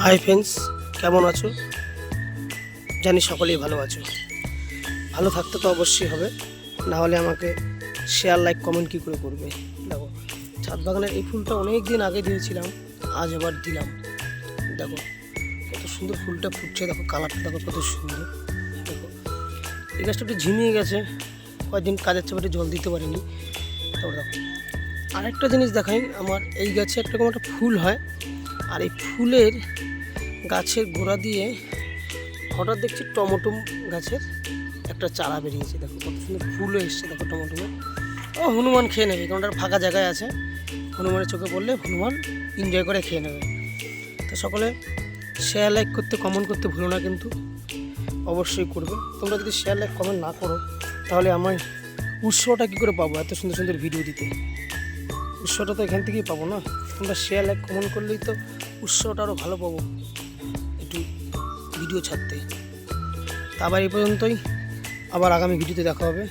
Hi friends, কেমন আছো? জানি সকলেই ভালো আছো। ভালো থাকতে তো অবশ্যই হবে, না হলে আমাকে শেয়ার লাইক কমেন্ট কী করে করবে। দেখো, ছাদ বাগানের এই ফুলটা অনেক দিন আগে দিয়েছিলাম, আজ আবার দিলাম। দেখো কত সুন্দর ফুলটা ফুটছে, দেখো কালারটা দেখো কত সুন্দর। দেখো এই গাছটা একটু ঝিমিয়ে গেছে, কয়েকদিন কাজের চাপে জল দিতে পারিনি। তারপর দেখো আরেকটা জিনিস দেখাই, আমার এই গাছে একটা ফুল হয়, আর এই ফুলের গাছের গোড়া দিয়ে হঠাৎ দেখছি টমেটো গাছের একটা চারা বেরিয়েছে। দেখো কত সুন্দর ফুলও এসছে, দেখো টমেটো। ও হনুমান খেয়ে নেবে, কারণ ওটা ফাঁকা জায়গায় আছে, হনুমানের চোখে পড়লে হনুমান এনজয় করে খেয়ে নেবে। তো সকলে শেয়ার লাইক করতে কমেন্ট করতে ভুলো না, কিন্তু অবশ্যই করবে। তোমরা যদি শেয়ার লাইক কমেন্ট না করো তাহলে আমার উৎসটা কী করে পাবো এত সুন্দর সুন্দর ভিডিও দিতে? উৎসটা তো এখান থেকেই পাবো না। তোমরা শেয়ার লাইক কমেন্ট করলেই তো উৎসটা আরও ভালো পাবো একটু ভিডিও ছাড়তে। তা আবার এই পর্যন্তই, আবার আগামী ভিডিওতে দেখা হবে।